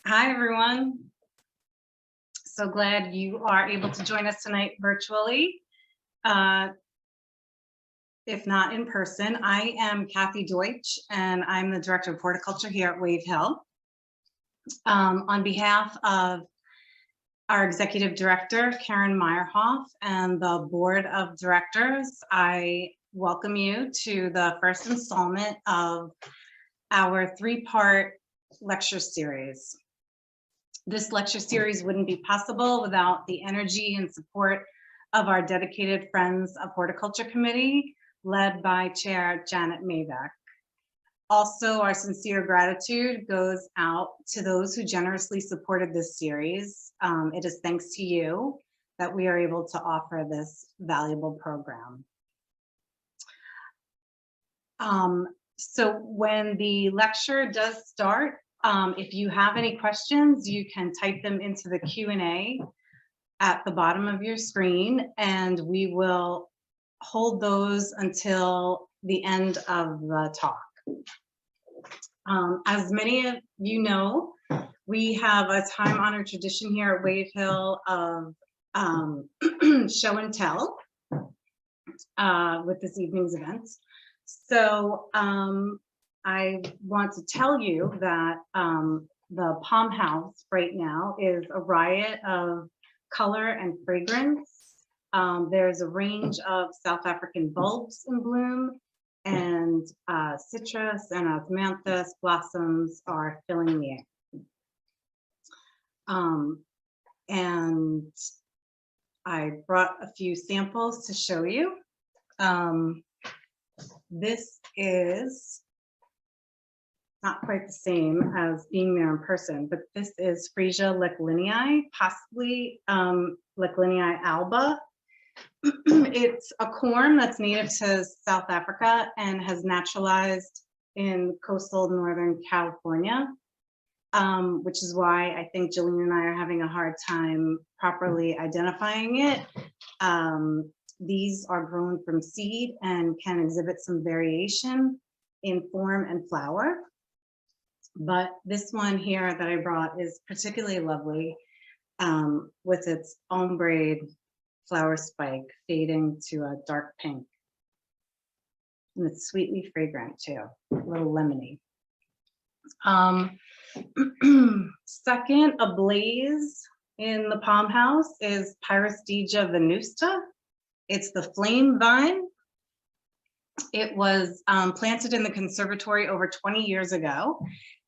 Hi, everyone. So glad you are able to join us tonight virtually, if not in person. I am Kathy Deutsch, and I'm the Director of Horticulture here at Wave Hill. On behalf of our Executive Director, Karen Meyerhoff, and the Board of Directors, I welcome you to the first installment of our three-part lecture series. This lecture series wouldn't be possible without the energy and support of our dedicated Friends of Horticulture Committee, led by Chair Janet Mabeck. Also, our sincere gratitude goes out to those who generously supported this series. It is thanks to you that we are able to offer this valuable program. So when the lecture does start, if you have any questions, you can type them into the Q&A at the bottom of your screen, and we will hold those until the end of the talk. As many of you know, we have a time-honored tradition here at Wave Hill of show and tell with this evening's events. So I want to tell you that the Palm House right now is a riot of color and fragrance. There's a range of South African bulbs in bloom, and citrus and osmanthus blossoms are filling the air. And I brought a few samples to show you. This is not quite the same as being there in person, but this is Freesia leclinii, possibly Leclinii alba. It's a corm that's native to South Africa and has naturalized in coastal Northern California, which is why I think Jillian and I are having a hard time properly identifying it. These are grown from seed and can exhibit some variation in form and flower. But this one here that I brought is particularly lovely with its ombre flower spike fading to a dark pink. And it's sweetly fragrant too, a little lemony. Second, ablaze in the Palm House is Pyrostega venusta. It's the flame vine. It was planted in the conservatory over 20 years ago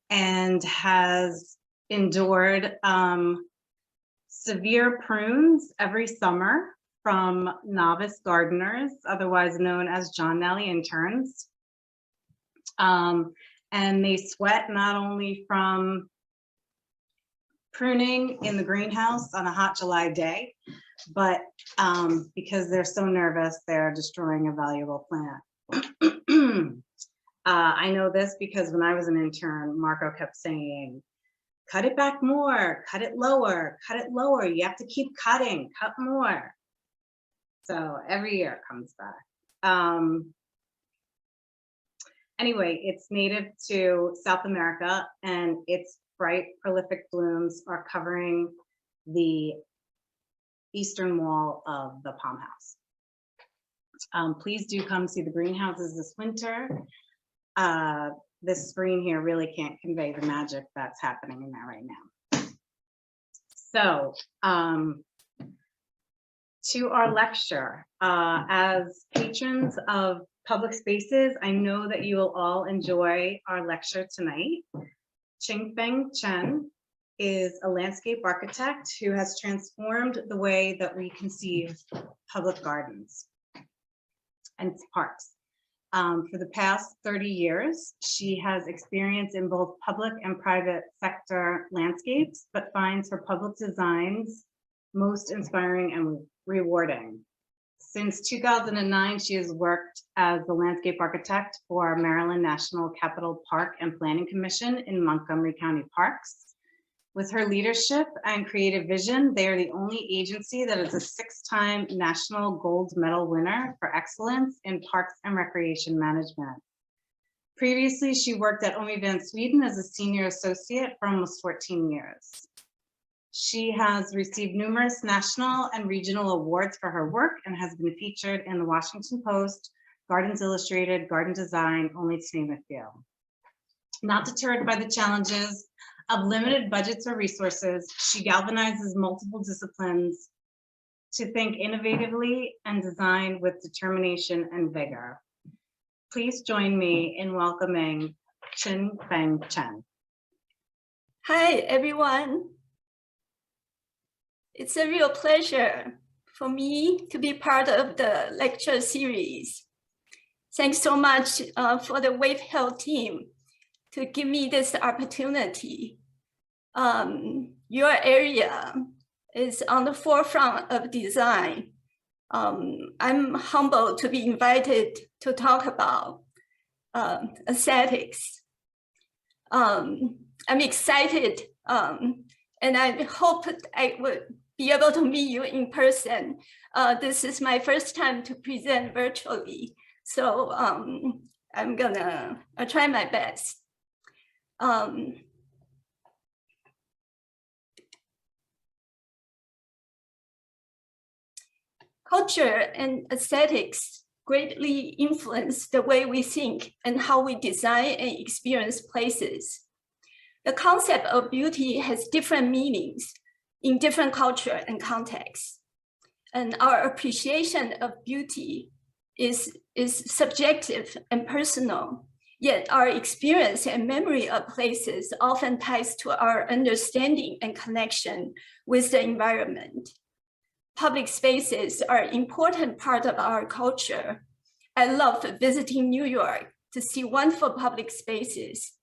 and has endured severe prunes every summer from novice gardeners, otherwise known as John Nally interns. And they sweat not only from pruning in the greenhouse on a hot July day, but because they're so nervous, they're destroying a valuable plant. I know this because when I was an intern, Marco kept saying, cut it back more, cut it lower, you have to keep cutting, cut more. So every year it comes back. Anyway, it's native to South America, and its bright, prolific blooms are covering the eastern wall of the Palm House. Please do come see the greenhouses this winter. This screen here really can't convey the magic that's happening in there right now. So to our lecture, as patrons of public spaces, I know that you will all enjoy our lecture tonight. Qingfeng Chen is a landscape architect who has transformed the way that we conceive public gardens and parks. For the past 30 years, she has experience in both public and private sector landscapes, but finds her public designs most inspiring and rewarding. Since 2009, she has worked as the landscape architect for Maryland National Capital Park and Planning Commission in Montgomery County Parks. With her leadership and creative vision, they are the only agency that is a 6-time National Gold Medal winner for excellence in parks and recreation management. Previously, she worked at Omi van Sweden as a senior associate for almost 14 years. She has received numerous national and regional awards for her work and has been featured in the Washington Post, Gardens Illustrated, Garden Design, only to name a few. Not deterred by the challenges of limited budgets or resources, she galvanizes multiple disciplines to think innovatively and design with determination and vigor. Please join me in welcoming Chin-Feng Chen. Hi, everyone. It's a real pleasure for me to be part of the lecture series. Thanks so much for the Wave Health team to give me this opportunity. Your area is on the forefront of design. I'm humbled to be invited to talk about aesthetics. I'm excited and I hope I would be able to meet you in person. This is my first time to present virtually, so I'm gonna try my best. Culture and aesthetics greatly influence the way we think and how we design and experience places. The concept of beauty has different meanings in different culture and contexts. And our appreciation of beauty is subjective and personal, yet our experience and memory of places often ties to our understanding and connection with the environment. Public spaces are an important part of our culture. I love visiting New York to see wonderful public spaces.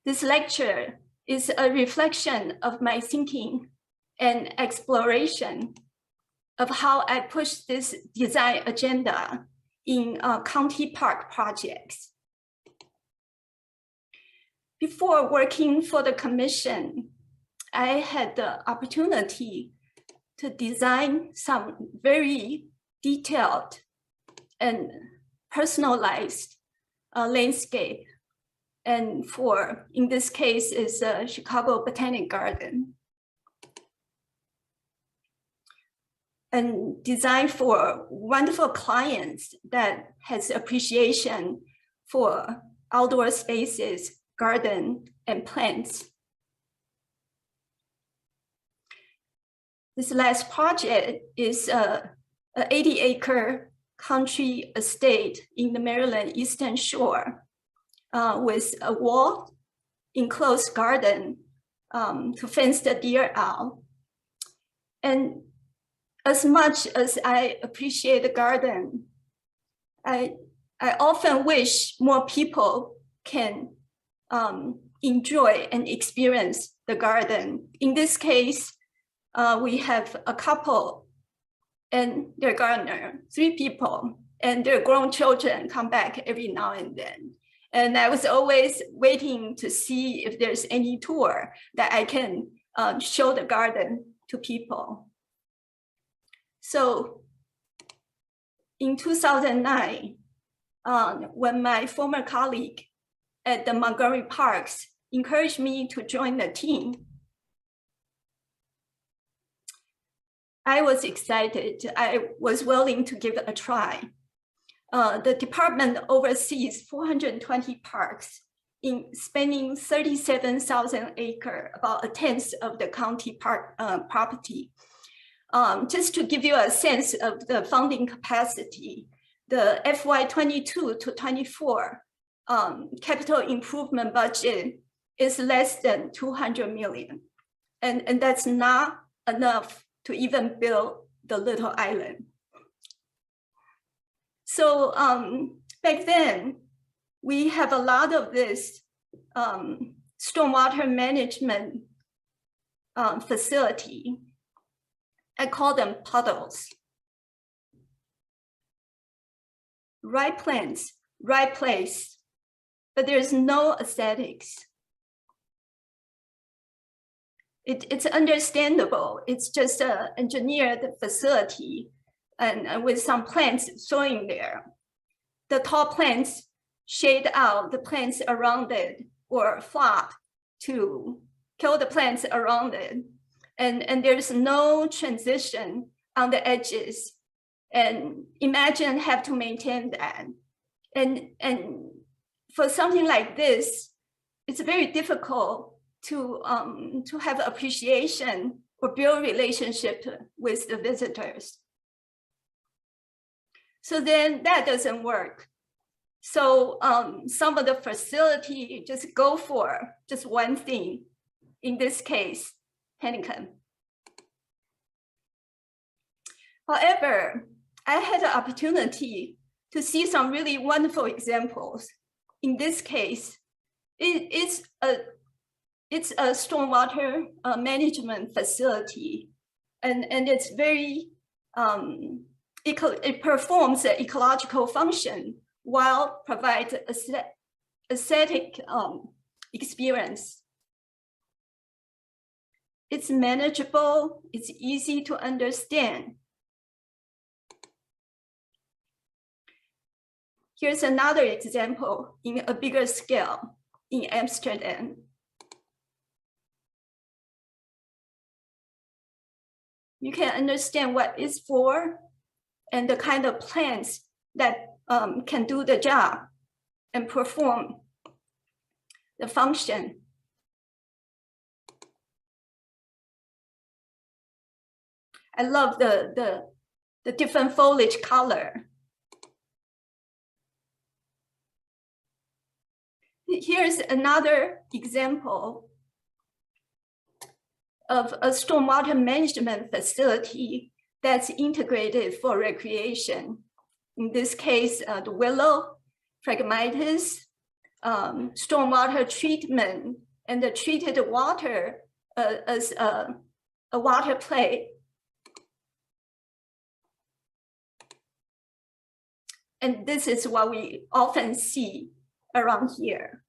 This lecture is a reflection of my thinking and exploration of how I push this design agenda in county park projects. Before working for the commission, I had the opportunity to design some very detailed and personalized landscape. And in this case, is Chicago Botanic Garden. And design for wonderful clients that has appreciation for outdoor spaces, garden, and plants. This last project is an 80-acre country estate in the Maryland Eastern Shore with a wall, enclosed garden to fence the deer out. And as much as I appreciate the garden, I often wish more people can enjoy and experience the garden. In this case, we have a couple and their gardener, 3 people, and their grown children come back every now and then. And I was always waiting to see if there's any tour that I can show the garden to people. So in 2009, when my former colleague at the Montgomery Parks encouraged me to join the team, I was excited. I was willing to give it a try. The department oversees 420 parks spanning 37,000 acres, about 1/10 of the county park property. Just to give you a sense of the funding capacity, the FY 22 to 24 capital improvement budget is less than 200 million. And that's not enough to even build the little island. So back then, we have a lot of this stormwater management facility. I call them puddles. Right plants, right place, but there's no aesthetics. It's understandable. It's just an engineered facility and with some plants sowing there. The tall plants shade out the plants around it or flop to kill the plants around it. And there's no transition on the edges. And imagine have to maintain that. And for something like this, it's very difficult to have appreciation or build relationship with the visitors. So then that doesn't work. So some of the facility just go for just one thing. In this case, pelican. However, I had the opportunity to see some really wonderful examples. In this case, it's a stormwater management facility, and it's very, it performs an ecological function while provides aesthetic experience. It's manageable, it's easy to understand. Here's another example in a bigger scale in Amsterdam. You can understand what it's for and the kind of plants that can do the job and perform the function. I love the different foliage color. Here's another example of a stormwater management facility that's integrated for recreation. In this case, the willow, phragmites, stormwater treatment, and the treated water as a water play. And this is what we often see around here.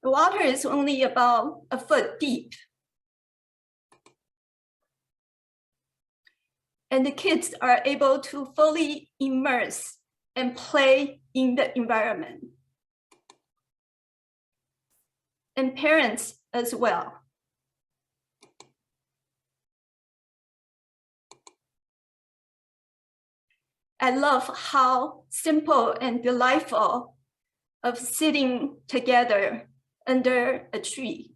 The water is only about a foot deep. And the kids are able to fully immerse and play in the environment. And parents as well. I love how simple and delightful of sitting together under a tree.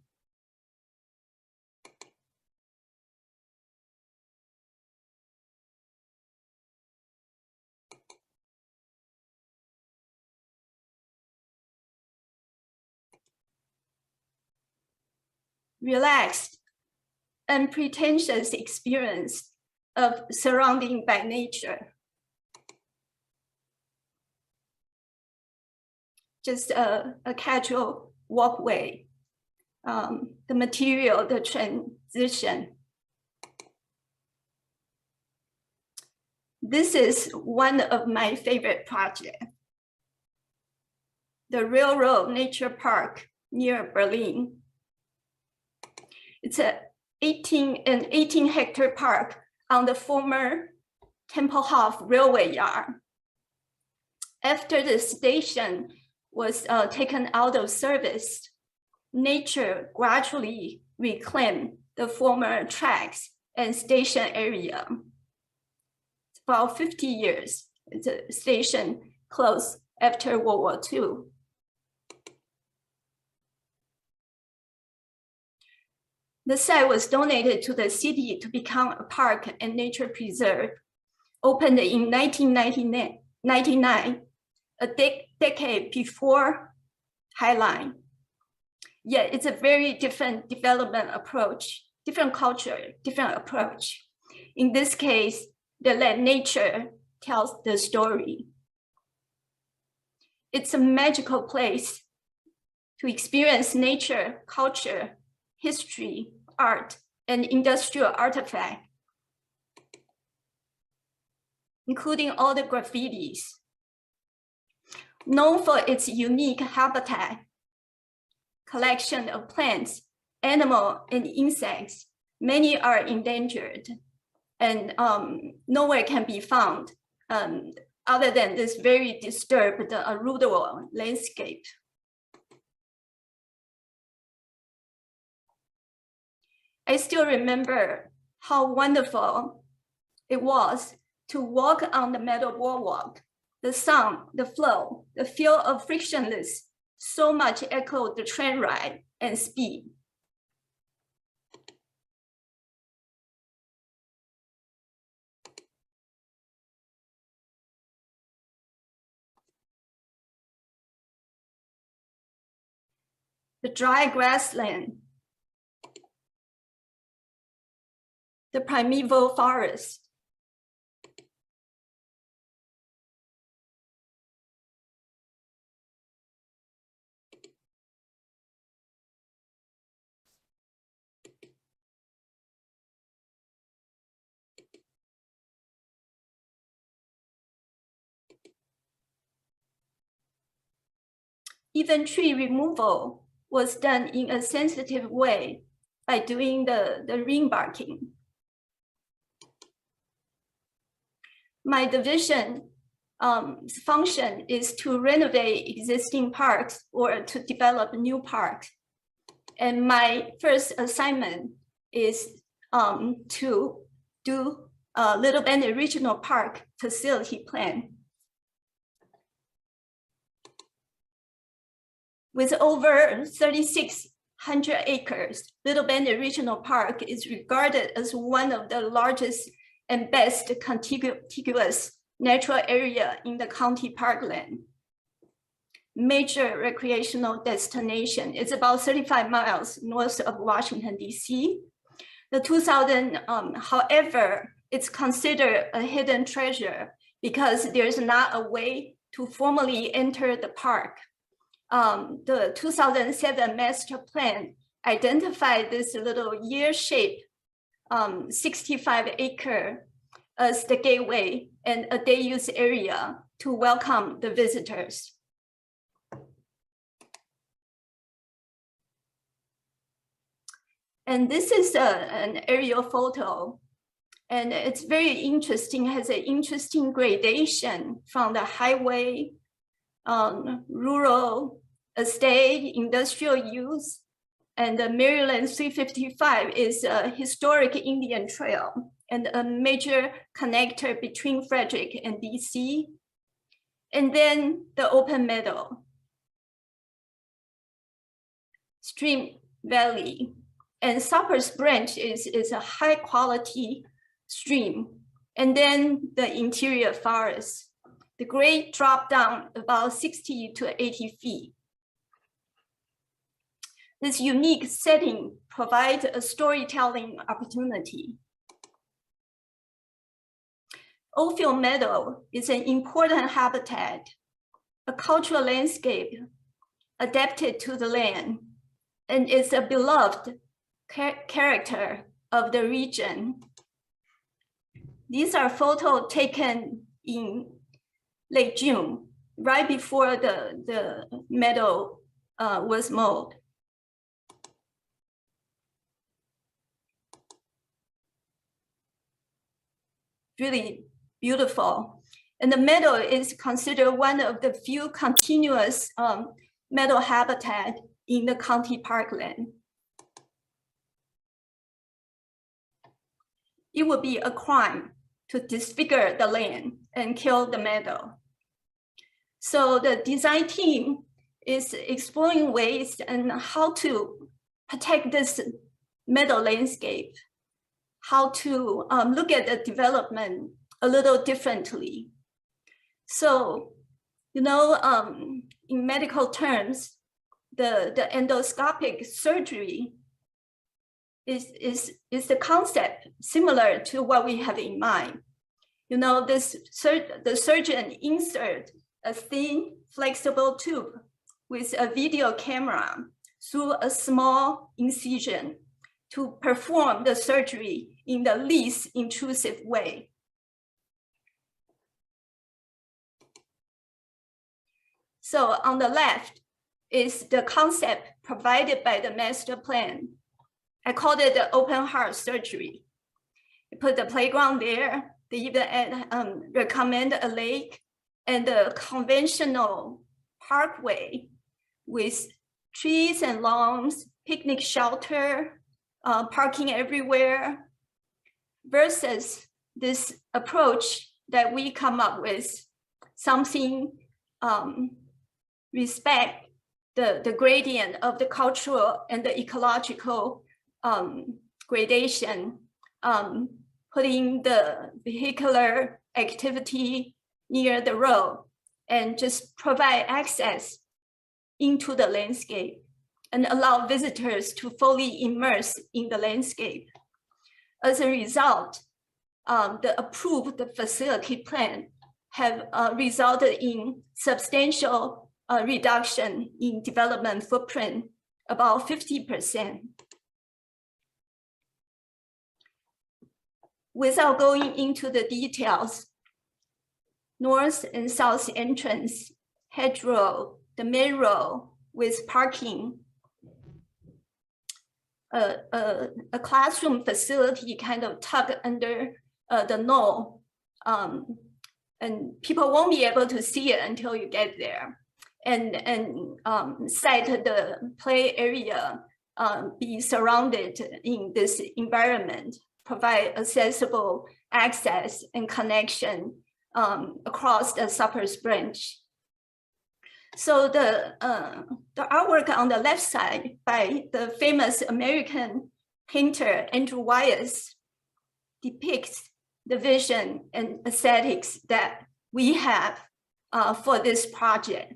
Relaxed, unpretentious experience of surrounding by nature. Just a casual walkway, the material, the transition. This is one of my favorite projects. The Railroad Nature Park near Berlin. It's an 18-hectare park on the former Tempelhof railway yard. After the station was taken out of service, nature gradually reclaimed the former tracks and station area. It's about 50 years. The station closed after World War II. The site was donated to the city to become a park and nature preserve. Opened in 1999, a decade before Highline. Yet it's a very different development approach, different culture, different approach. In this case, they let nature tell the story. It's a magical place to experience nature, culture, history, art, and industrial artifact, including all the graffitis. Known for its unique habitat, collection of plants, animals, and insects, many are endangered and nowhere can be found other than this very disturbed rural landscape. I still remember how wonderful it was to walk on the meadow boardwalk. The sound, the flow, the feel of frictionless so much echoed the train ride and speed. The dry grassland, the primeval forest, even tree removal was done in a sensitive way by doing the ring barking. My division function is to renovate existing parks or to develop new parks. And my first assignment is to do a Little Bennet Regional Park facility plan. With over 3,600 acres, Little Bennet Regional Park is regarded as one of the largest and best contiguous natural area in the county parkland. Major recreational destination. It's about 35 miles north of Washington, D.C. The 2000, however, it's considered a hidden treasure because there's not a way to formally enter the park. The 2007 master plan identified this little year-shaped 65-acre as the gateway and a day-use area to welcome the visitors. And this is an aerial photo, and it's very interesting, has an interesting gradation from the highway, rural estate, industrial use, and the Maryland 355 is a historic Indian trail and a major connector between Frederick and DC. And then the open meadow, Stream Valley, and Supper's Branch is a high quality stream. And then the interior forest. The grade dropped down about 60 to 80 feet. This unique setting provides a storytelling opportunity. Oldfield Meadow is an important habitat, a cultural landscape adapted to the land, and is a beloved character of the region. These are photos taken in late June, right before the meadow was mowed. Really beautiful. And the meadow is considered one of the few continuous meadow habitat in the county parkland. It would be a crime to disfigure the land and kill the meadow. So the design team is exploring ways and how to protect this meadow landscape, how to look at the development a little differently. So, you know, in medical terms, the endoscopic surgery is the concept similar to what we have in mind. You know, the surgeon insert a thin, flexible tube with a video camera through a small incision to perform the surgery in the least intrusive way. So on the left is the concept provided by the master plan. I called it the open heart surgery. You put the playground there. They even recommend a lake and the conventional parkway with trees and lawns, picnic shelter, parking everywhere, versus this approach that we come up with, something respect the gradient of the cultural and the ecological gradation, putting the vehicular activity near the road and just provide access into the landscape and allow visitors to fully immerse in the landscape. As a result, the approved facility plan have resulted in substantial reduction in development footprint, about 50%. Without going into the details, north and south entrance, hedgerow, the main road with parking, a classroom facility kind of tucked under the knoll, and people won't be able to see it until you get there. And site the play area be surrounded in this environment, provide accessible access and connection across the Suppers branch. So the artwork on the left side by the famous American painter Andrew Wyeth depicts the vision and aesthetics that we have for this project.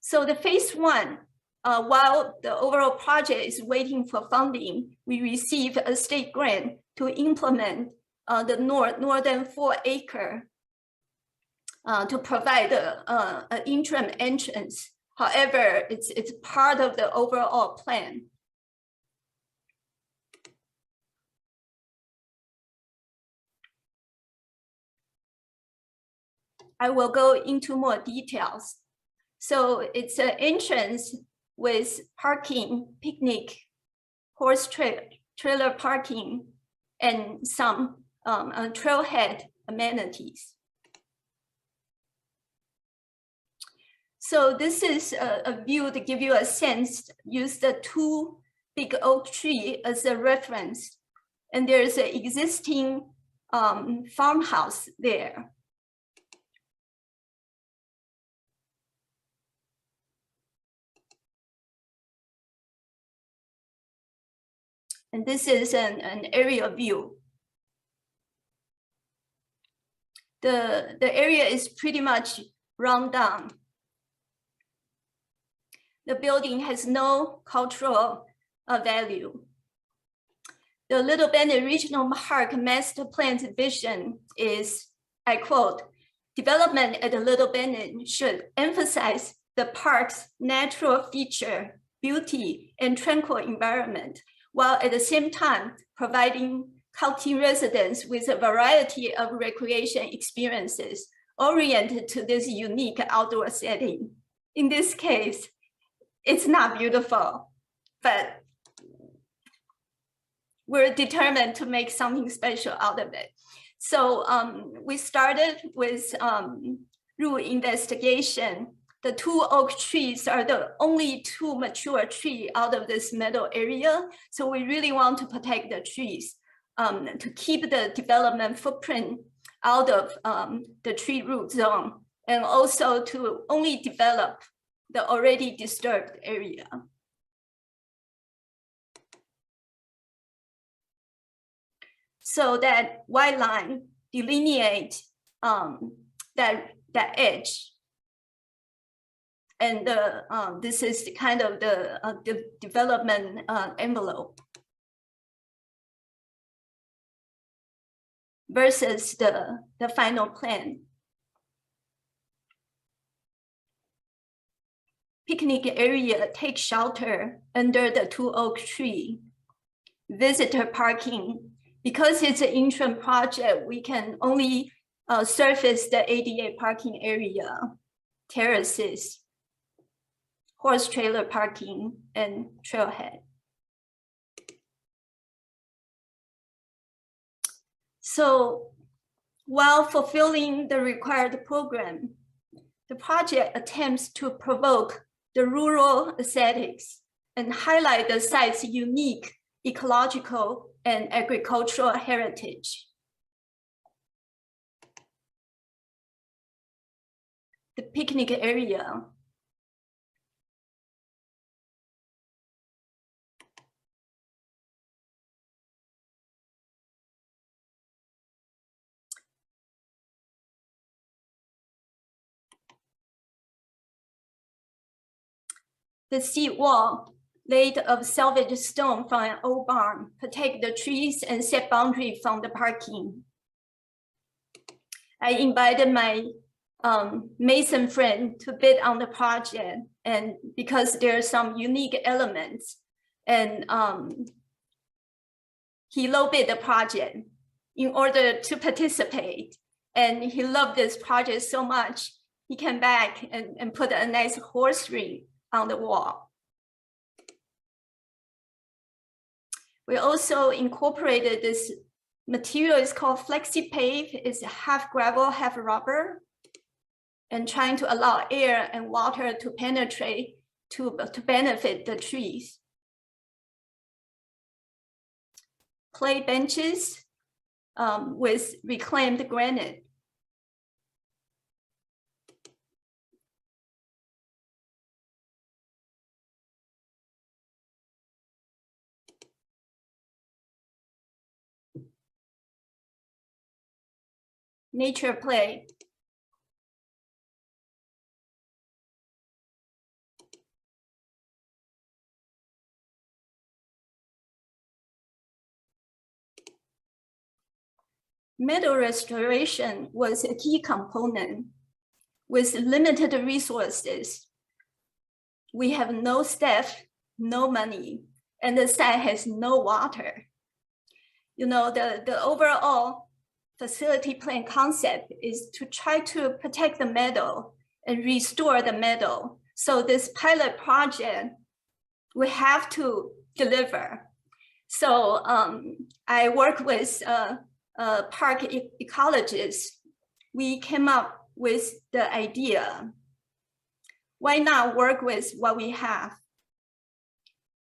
So the phase one, while the overall project is waiting for funding, we received a state grant to implement the northern 4-acre to provide an interim entrance. However, it's part of the overall plan. I will go into more details. So it's an entrance with parking, picnic, horse trailer parking, and some trailhead amenities. So this is a view to give you a sense. Use the 2 big oak tree as a reference, and there's an existing farmhouse there. And this is an aerial view. The area is pretty much run down. The building has no cultural value. The Little Bennet Regional Park Master Plan's vision is, I quote, "Development at the Little Bennet should emphasize the park's natural feature, beauty, and tranquil environment, while at the same time providing county residents with a variety of recreation experiences oriented to this unique outdoor setting." In this case, it's not beautiful, but we're determined to make something special out of it. So we started with root investigation. The 2 oak trees are the only 2 mature trees out of this middle area. So we really want to protect the trees to keep the development footprint out of the tree root zone, and also to only develop the already disturbed area. So that white line delineate that edge. And this is kind of the development envelope versus the final plan. Picnic area, take shelter under the 2 oak tree. Visitor parking, because it's an interim project, we can only surface the ADA parking area, terraces, horse trailer parking, and trailhead. So While fulfilling the required program, the project attempts to provoke the rural aesthetics and highlight the site's unique ecological and agricultural heritage. The picnic area. The seat wall, laid of salvaged stone from an old barn, protect the trees and set boundary from the parking. I invited my Mason friend to bid on the project, and because there are some unique elements, and he low bid the project in order to participate. And he loved this project so much, he came back and put a nice horse ring on the wall. We also incorporated this material. It's called FlexiPave. It's half gravel, half rubber, and trying to allow air and water to penetrate to benefit the trees. Play benches with reclaimed granite. Nature play. Meadow restoration was a key component. With limited resources, we have no staff, no money, and the site has no water. You know, the overall facility plan concept is to try to protect the meadow and restore the meadow. So this pilot project, we have to deliver. So I work with park ecologists. We came up with the idea, why not work with what we have?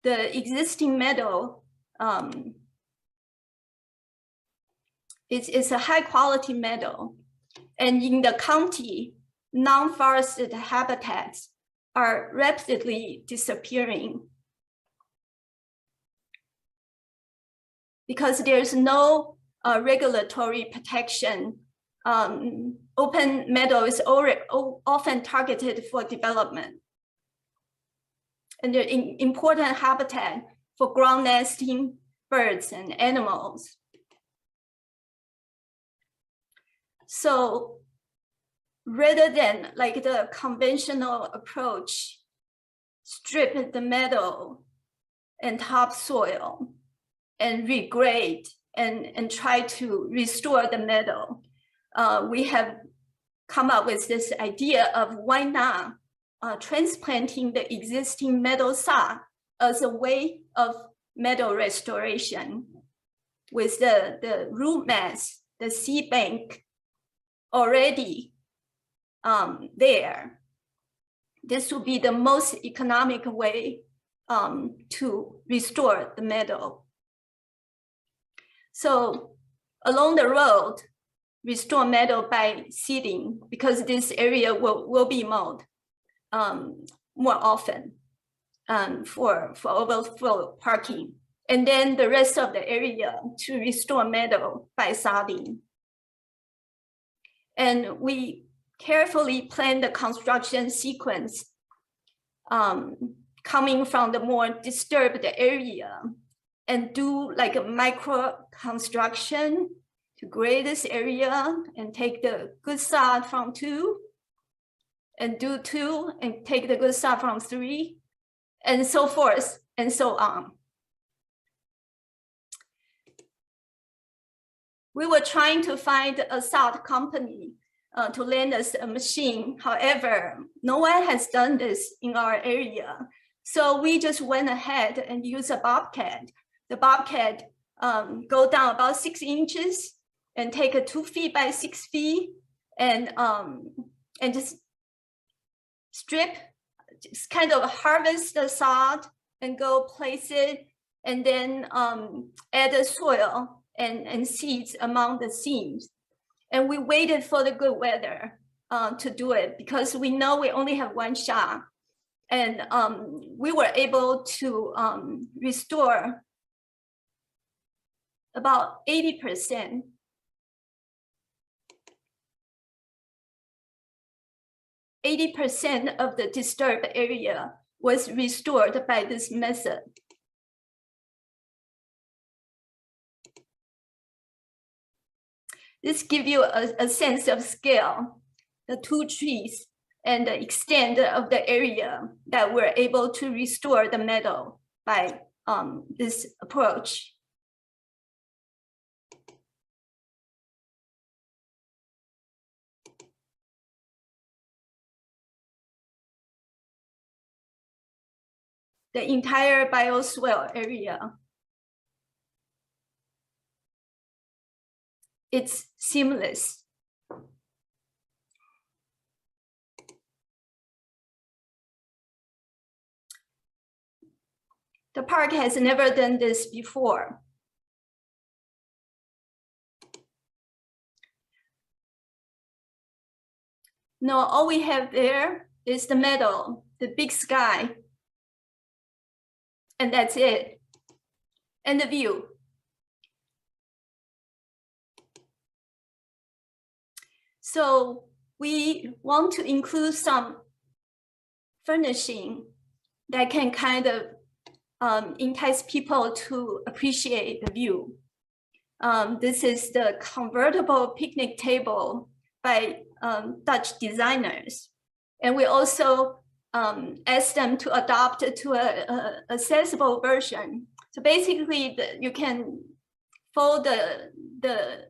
The existing meadow, it's a high quality meadow. And in the county, non-forested habitats are rapidly disappearing because there's no regulatory protection. Open meadow is often targeted for development. And they're important habitat for ground nesting birds and animals. So rather than like the conventional approach, strip the meadow and topsoil and regrade and try to restore the meadow, we have come up with this idea of why not transplanting the existing meadow sod as a way of meadow restoration with the root mass, the seed bank already there. This would be the most economic way to restore the meadow. So along the road, restore meadow by seeding, because this area will be mowed more often for overflow parking. And then the rest of the area to restore meadow by sodding. And we carefully plan the construction sequence coming from the more disturbed area and do like a micro construction to grade this area and take the good sod from 2 and do 2 and take the good sod from 3 and so forth and so on. We were trying to find a sod company to lend us a machine. However, no one has done this in our area. So we just went ahead and used a bobcat. The bobcat go down about 6 inches and take a 2 feet by 6 feet and just strip, just kind of harvest the sod and go place it, and then add the soil and seeds among the seams. And we waited for the good weather to do it, because we know we only have one shot. And we were able to restore about 80%. 80% of the disturbed area was restored by this method. This gives you a sense of scale, the 2 trees and the extent of the area that we're able to restore the meadow by this approach. The entire bioswale area. It's seamless. The park has never done this before. No, all we have there is the meadow, the big sky, and that's it, and the view. So we want to include some furnishing that can kind of entice people to appreciate the view. This is the convertible picnic table by Dutch designers. And we also asked them to adopt to a accessible version. So basically, you can fold the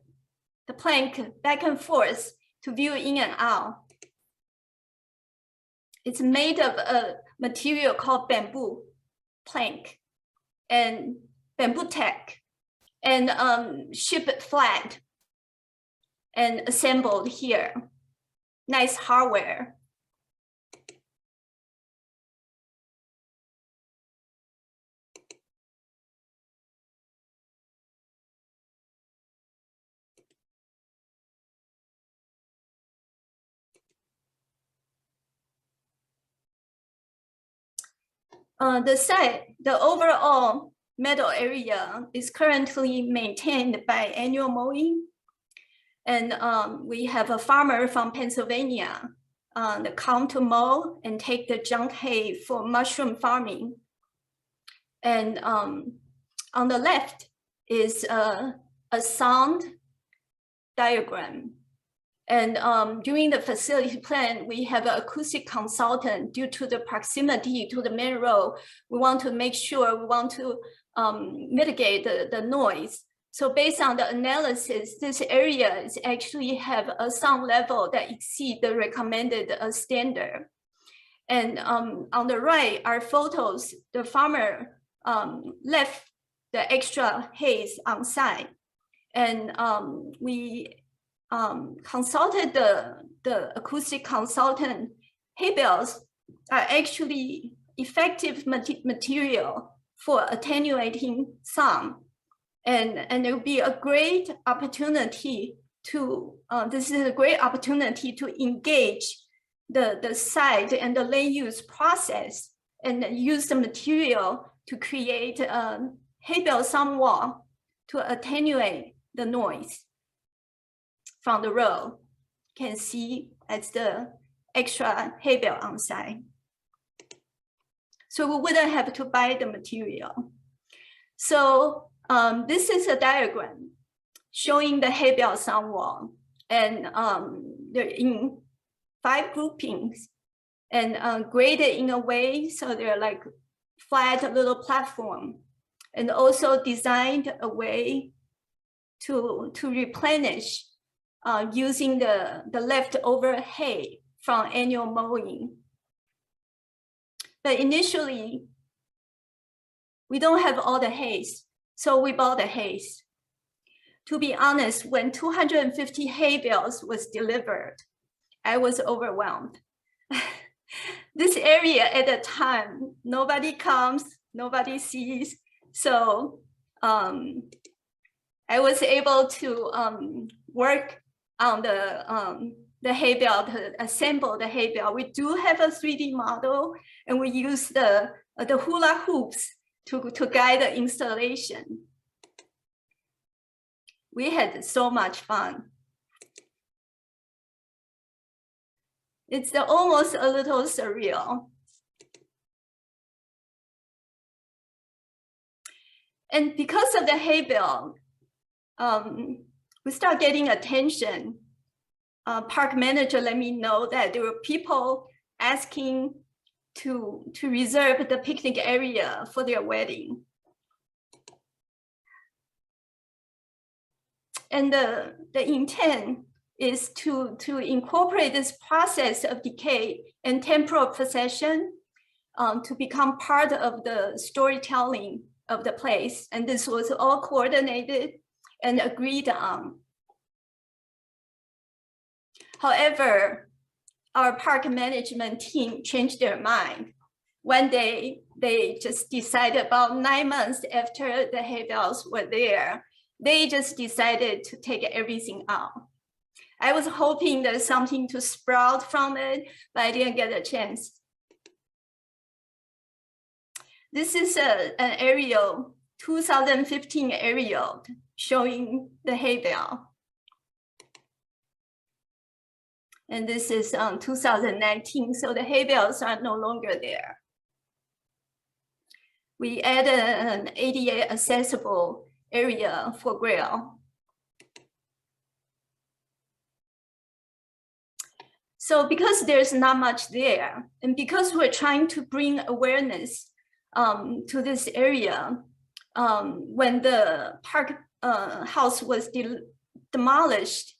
plank back and forth to view in and out. It's made of a material called bamboo plank and bamboo tack, and shipped flat and assembled here. Nice hardware. The overall meadow area is currently maintained by annual mowing. And we have a farmer from Pennsylvania that come to mow and take the junk hay for mushroom farming. And on the left is a sound diagram. And during the facility plan, we have an acoustic consultant. Due to the proximity to the main road, we want to make sure, we want to mitigate the noise. So based on the analysis, this area is actually have a sound level that exceeds the recommended standard. And on the right are photos. The farmer left the extra haze on site. And we consulted the acoustic consultant. Hay bales are actually effective material for attenuating sound, and it will be a great opportunity to this is a great opportunity to engage the site and the land use process and use the material to create a hay bale sound wall to attenuate the noise from the road. You can see as the extra hay bale on site. So we wouldn't have to buy the material. So this is a diagram showing the hay bale sound wall, and they're in 5 groupings and graded in a way so they're like flat little platform, and also designed a way to replenish using the leftover hay from annual mowing. But initially, we don't have all the haze, so we bought the haze. To be honest, when 250 hay bales was delivered, I was overwhelmed. This area at the time, nobody comes, nobody sees. So I was able to work on the hay bale, to assemble the hay bale. We do have a 3D model, and we use the hula hoops to guide the installation. We had so much fun. It's almost a little surreal. And because of the hay bale, we start getting attention. Park manager let me know that there were people asking to reserve the picnic area for their wedding. And the intent is to incorporate this process of decay and temporal possession to become part of the storytelling of the place. And this was all coordinated and agreed on. However, our park management team changed their mind. One day, they just decided about 9 months after the hay bales were there, they just decided to take everything out. I was hoping there's something to sprout from it, but I didn't get a chance. This is an aerial, 2015 aerial showing the hay bale. And this is 2019, so the hay bales are no longer there. We added an ADA accessible area for grill. So because there's not much there, and because we're trying to bring awareness to this area, when the park house was demolished,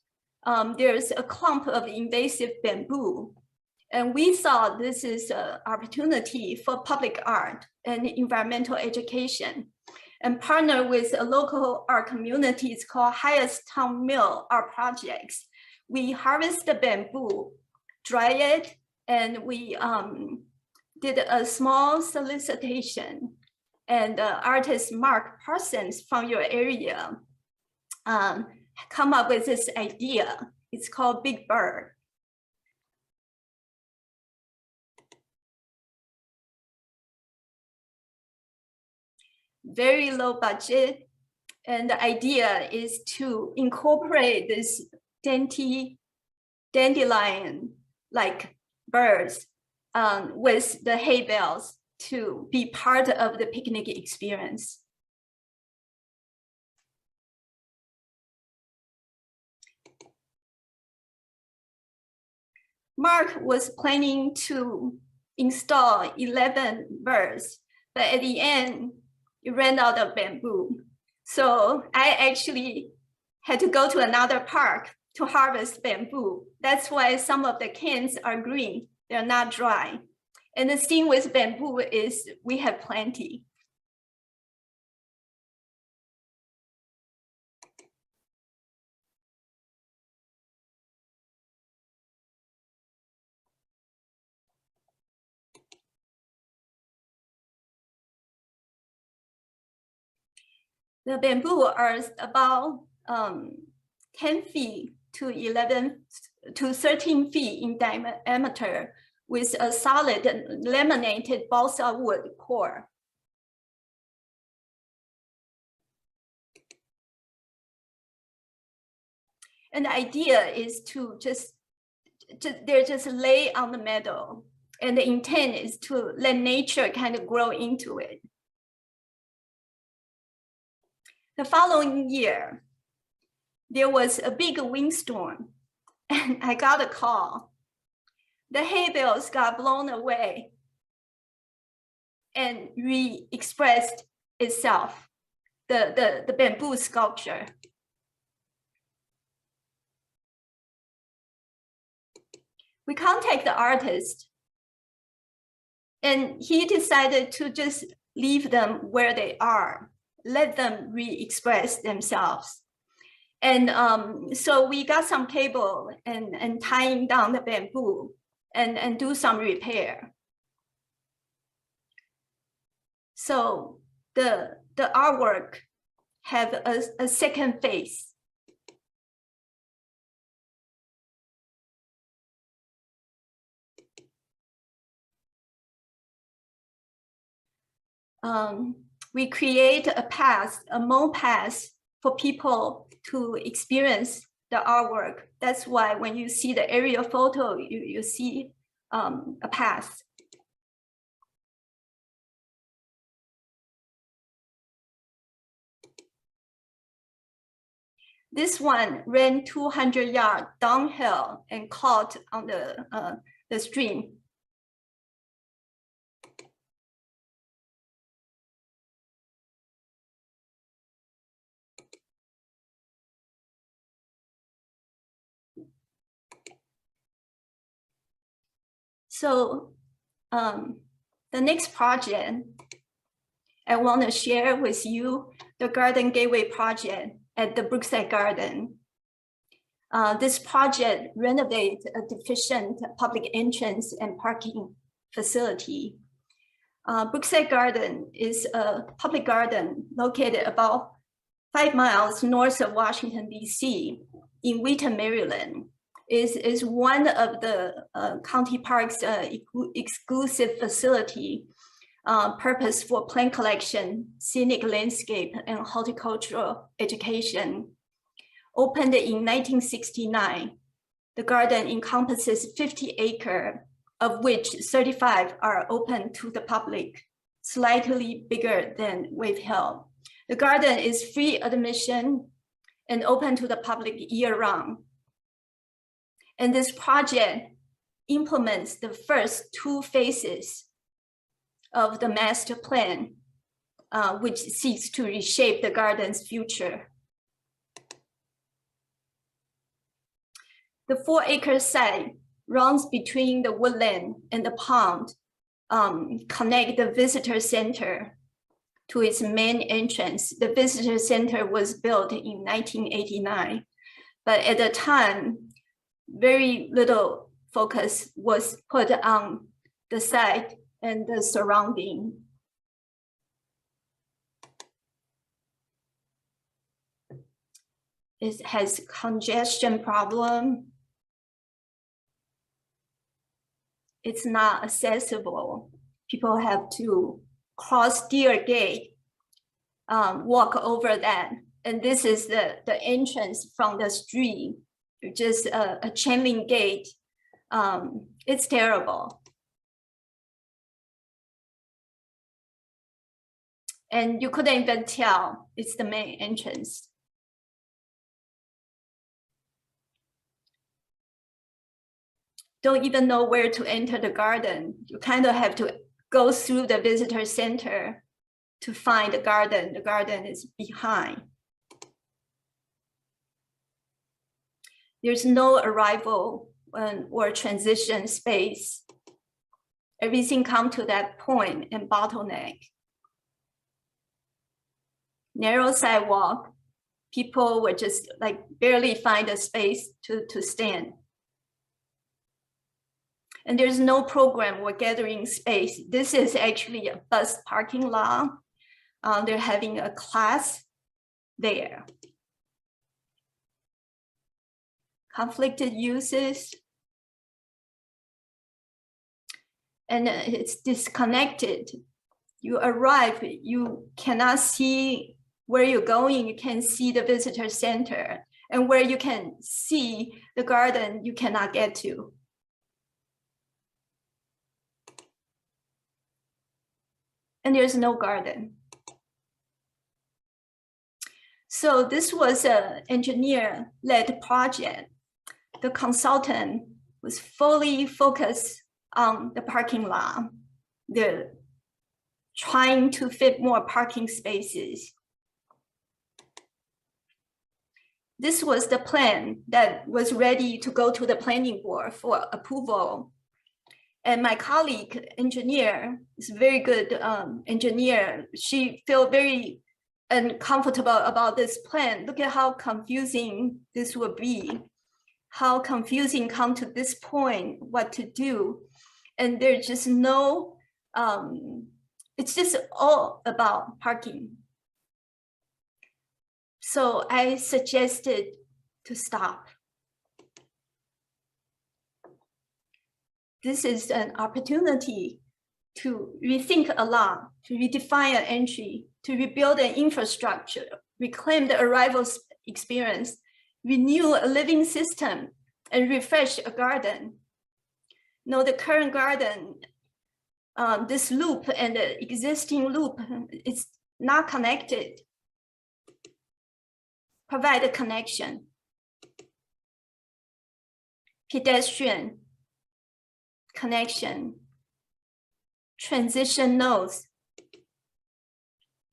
there's a clump of invasive bamboo. And we thought this is an opportunity for public art and environmental education, and partner with a local art community. It's called Highest Town Mill Art Projects. We harvest the bamboo, dry it, and we did a small solicitation. And artist Mark Parsons from your area come up with this idea. It's called Big Bird. Very low budget, and the idea is to incorporate this dandelion-like birds with the hay bales to be part of the picnic experience. Mark was planning to install 11 birds, but at the end, it ran out of bamboo. So I actually had to go to another park to harvest bamboo. That's why some of the cans are green, they're not dry. And the thing with bamboo is we have plenty. The bamboo are about 10 feet to 13 feet in diameter with a solid laminated balsa wood core. And the idea is to they're just lay on the meadow. And the intent is to let nature kind of grow into it. The following year, there was a big windstorm, and I got a call. The hay bales got blown away and re-expressed itself, the bamboo sculpture. We contacted the artist, and he decided to just leave them where they are. Let them re-express themselves. And so we got some cable and tying down the bamboo and do some repair. So the artwork have a second phase. We create a path, a mode path for people to experience the artwork. That's why when you see the aerial photo, you see a path. This one ran 200 yards downhill and caught on the stream. So the next project I want to share with you, the Garden Gateway project at the Brookside Garden. This project renovates a deficient public entrance and parking facility. Brookside Garden is a public garden located about 5 miles north of Washington, D.C. in Wheaton, Maryland. Is one of the county park's exclusive facility purpose for plant collection, scenic landscape, and horticultural education. Opened in 1969, the garden encompasses 50 acres, of which 35 are open to the public, slightly bigger than Wave Hill. The garden is free admission and open to the public year-round. And this project implements the first 2 phases of the master plan, which seeks to reshape the garden's future. The 4-acre site runs between the woodland and the pond, connect the visitor center to its main entrance. The visitor center was built in 1989, but at the time, very little focus was put on the site and the surrounding. It has congestion problem. It's not accessible. People have to cross Deer Gate, walk over that. And this is the entrance from the street. Just a chain link gate. It's terrible. And you couldn't even tell it's the main entrance. Don't even know where to enter the garden. You kind of have to go through the visitor center to find the garden. The garden is behind. There's no arrival or transition space. Everything comes to that point and bottleneck. Narrow sidewalk, people would just like barely find a space to stand. And there's no program or gathering space. This is actually a bus parking lot. They're having a class there. Conflicted uses. And it's disconnected. You arrive, you cannot see where you're going. You can see the visitor center. And where you can see the garden, you cannot get to. And there's no garden. So this was an engineer-led project. The consultant was fully focused on the parking lot. They're trying to fit more parking spaces. This was the plan that was ready to go to the planning board for approval. And my colleague engineer is a very good engineer. She felt very and comfortable about this plan. Look at how confusing this will be, how confusing come to this point, what to do. And there's just no, it's just all about parking. So I suggested to stop. This is an opportunity to rethink a lot, to redefine an entry, to rebuild an infrastructure, reclaim the arrival experience, renew a living system, and refresh a garden. No, the current garden, this loop and the existing loop is not connected. Provide a connection. Pedestrian connection, transition nodes,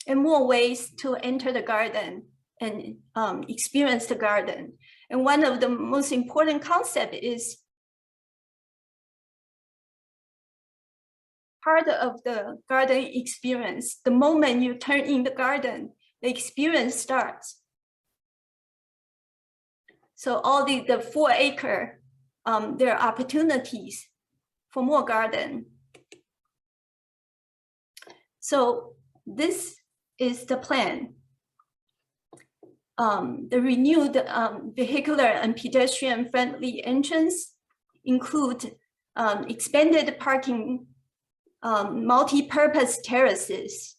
and more ways to enter the garden and experience the garden. And one of the most important concepts is part of the garden experience. The moment you turn in the garden, the experience starts. So all the 4 acre, there are opportunities for more garden. So this is the plan. The renewed vehicular and pedestrian friendly entrance include expanded parking, multi-purpose terraces,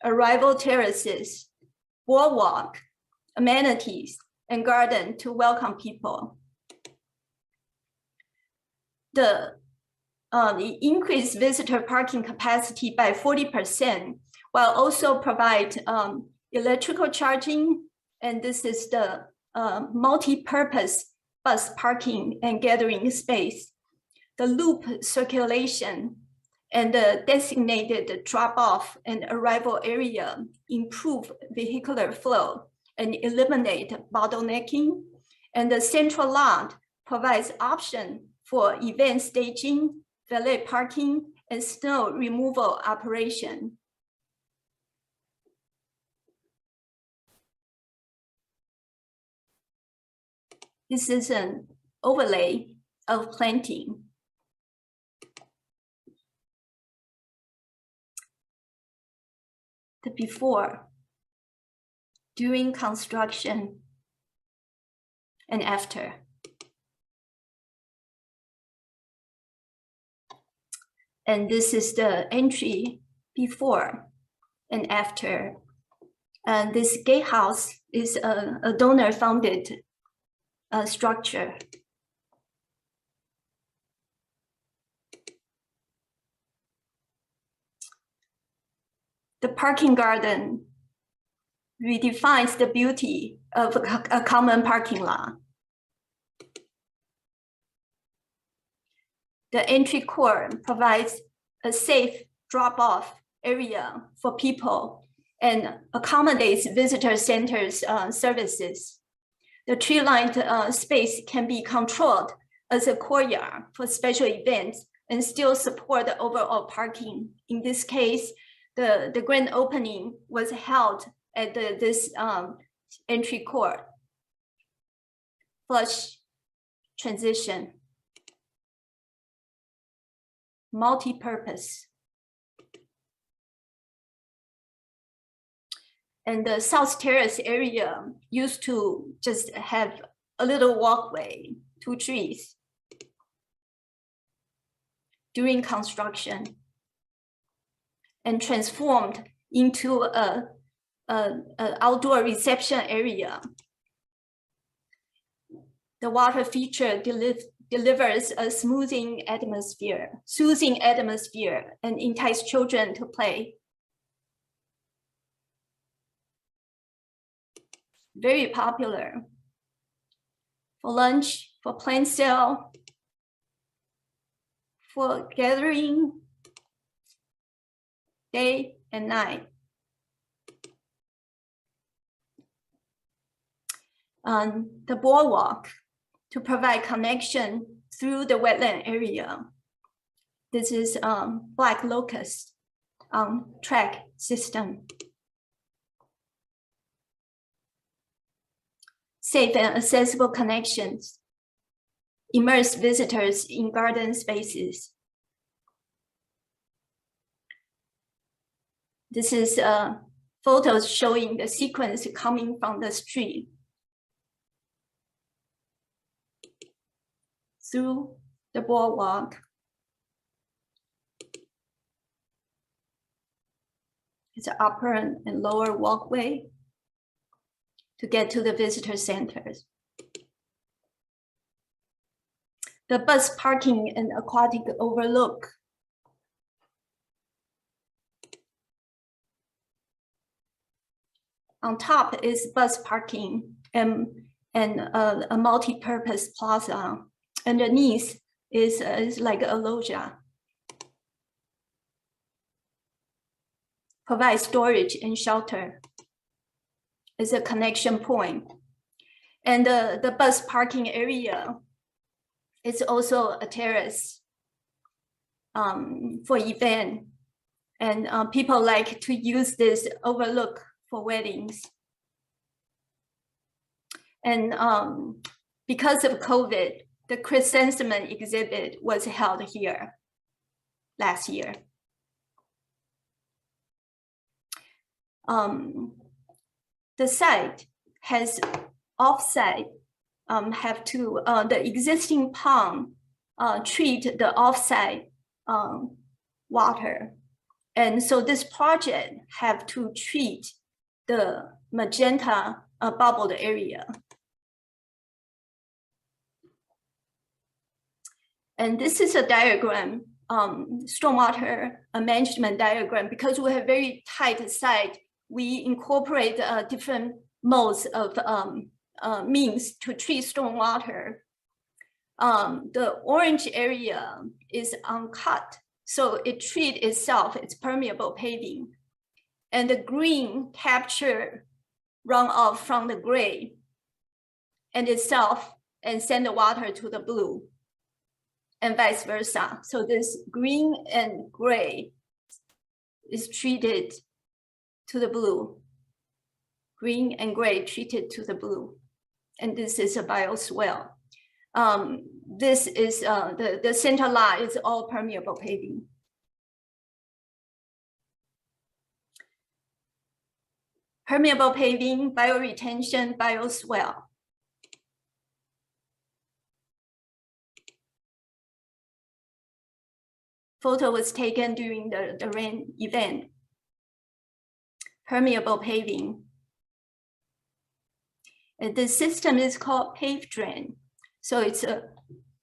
arrival terraces, boardwalk, amenities, and garden to welcome people. The increase visitor parking capacity by 40%, while also provide electrical charging, and this is the multi-purpose bus parking and gathering space, the loop circulation, and the designated drop-off and arrival area improve vehicular flow and eliminate bottlenecking, and the central lot provides option for event staging, valet parking, and snow removal operation. This is an overlay of planting. The before, during construction, and after. And this is the entry before and after. And this gatehouse is a donor-funded structure. The parking garden redefines the beauty of a common parking lot. The entry court provides a safe drop-off area for people and accommodates visitor centers services. The tree-lined space can be controlled as a courtyard for special events and still support the overall parking. In this case, the grand opening was held at this entry court. Flush transition. Multi-purpose. And the South Terrace area used to just have a little walkway, 2 trees. During construction, and transformed into an outdoor reception area. The water feature delivers a soothing atmosphere, and entice children to play. Very popular for lunch, for plant sale, for gathering, day and night. The boardwalk to provide connection through the wetland area. This is black locust track system. safe and accessible connections, immerse visitors in garden spaces. This is photos showing the sequence coming from the street through the boardwalk. It's an upper and lower walkway to get to the visitor centers. The bus parking and aquatic overlook. On top is bus parking and a multi-purpose plaza. Underneath is like a loggia. Provide storage and shelter. Is a connection point. And the bus parking area is also a terrace for event. And people like to use this overlook for weddings. And because of COVID, the chrysanthemum exhibit was held here last year. The site has offsite, the existing pond treat the offsite water. And so this project have to treat the magenta bubbled area. And this is a diagram, stormwater management diagram. Because we have very tight site, we incorporate different modes of means to treat stormwater. The orange area is uncut, so it treats itself, it's permeable paving. And the green capture runoff from the gray and itself and send the water to the blue and vice versa. So this green and gray is treated to the blue. Green and gray treated to the blue. And this is a bioswale. This is the center line is all permeable paving. Permeable paving, bioretention, bioswale. Photo was taken during the rain event. Permeable paving. And the system is called pave drain. So it's a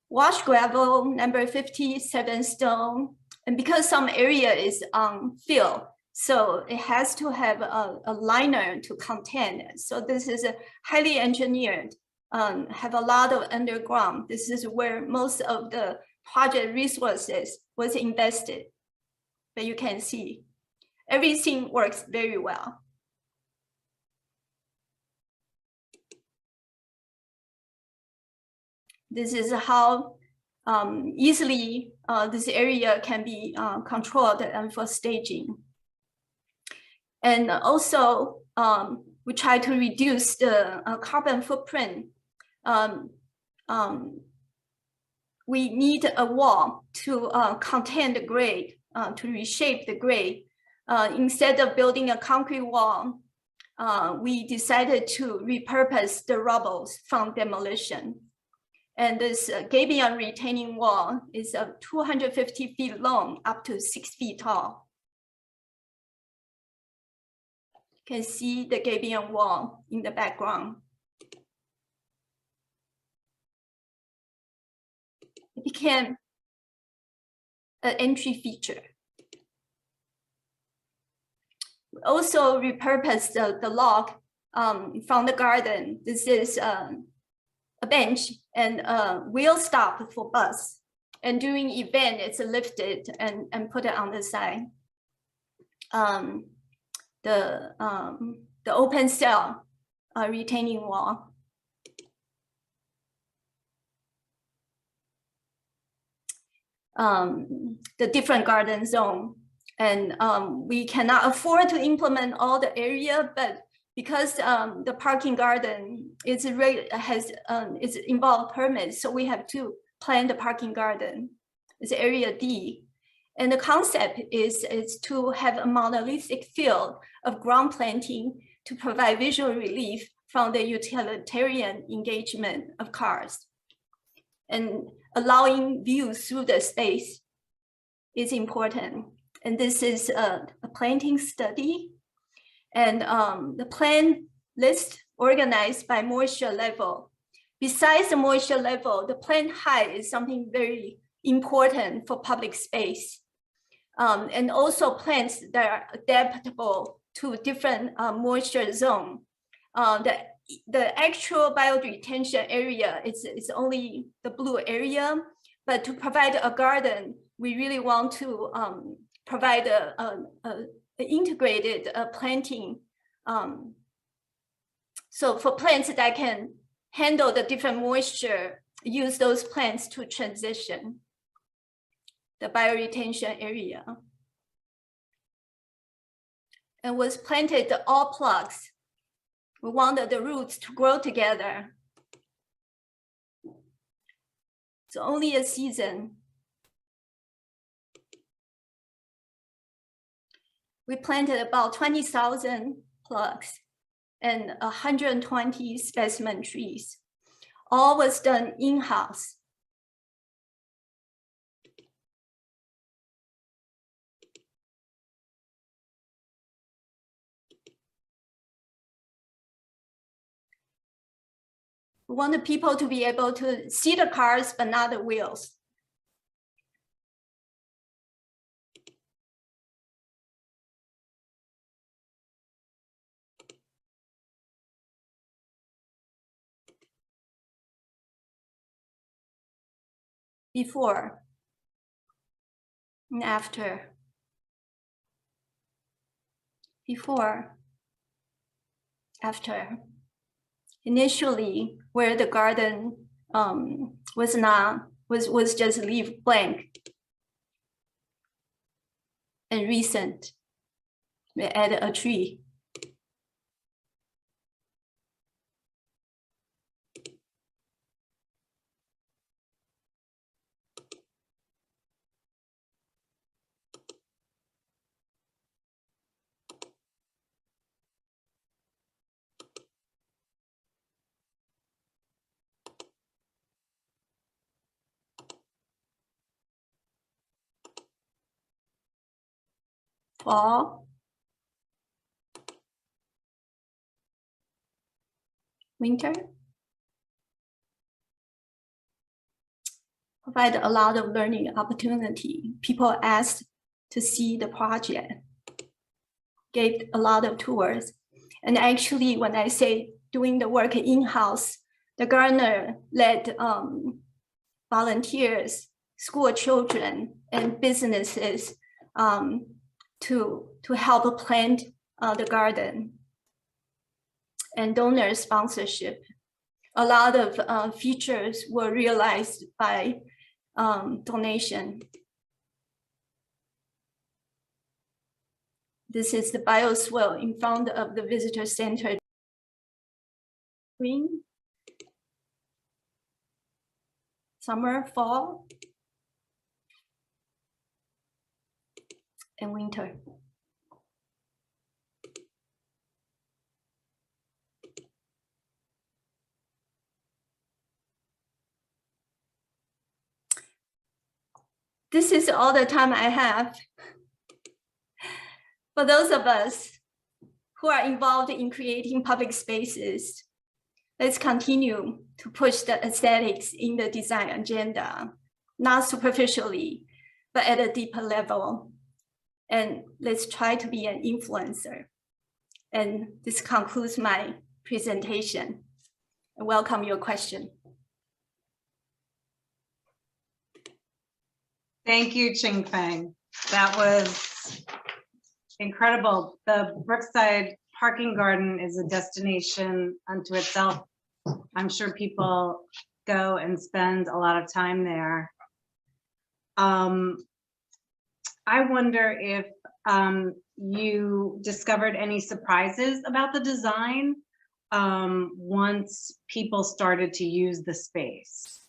wash gravel, number 57 stone. And because some area is on fill, so it has to have a liner to contain it. So this is a highly engineered, have a lot of underground. This is where most of the project resources was invested. But you can see everything works very well. This is how easily this area can be controlled and for staging. And also, we try to reduce the carbon footprint. We need a wall to contain the grade, to reshape the grade. Instead of building a concrete wall, we decided to repurpose the rubble from demolition. And this gabion retaining wall is 250 feet long, up to 6 feet tall. You can see the gabion wall in the background. It became an entry feature. We also repurposed the log from the garden. This is a bench and a wheel stop for bus. And during event, it's lifted and put it on the side. The open cell retaining wall. The different garden zone. And we cannot afford to implement all the area, but because the parking garden it's involved permits, so we have to plan the parking garden. It's area D. And the concept is to have a monolithic field of ground planting to provide visual relief from the utilitarian engagement of cars. And allowing views through the space is important. And this is a planting study. And the plant list organized by moisture level. Besides the moisture level, the plant height is something very important for public space. And also plants that are adaptable to different moisture zone. The actual bioretention area is only the blue area, but to provide a garden, we really want to provide an integrated planting. So for plants that can handle the different moisture, use those plants to transition the bioretention area. And was planted all plugs. We wanted the roots to grow together. So only a season. We planted about 20,000 plugs and 120 specimen trees. All was done in-house. We want the people to be able to see the cars, but not the wheels. Before and after. Before, after. Initially, where the garden was just leave blank. And recent, we added a tree. Fall, winter, provide a lot of learning opportunity. People asked to see the project, gave a lot of tours. And actually, when I say doing the work in-house, the gardener led volunteers, school children, and businesses to help plant the garden, and donor sponsorship. A lot of features were realized by donation. This is the bioswale in front of the visitor center. Spring, summer, fall, and winter. This is all the time I have. For those of us who are involved in creating public spaces, let's continue to push the aesthetics in the design agenda, not superficially, but at a deeper level. And let's try to be an influencer. And this concludes my presentation. I welcome your question. Thank you, Ching Feng. That was incredible. The Brookside Parking Garden is a destination unto itself. I'm sure people go and spend a lot of time there. I wonder if you discovered any surprises about the design once people started to use the space?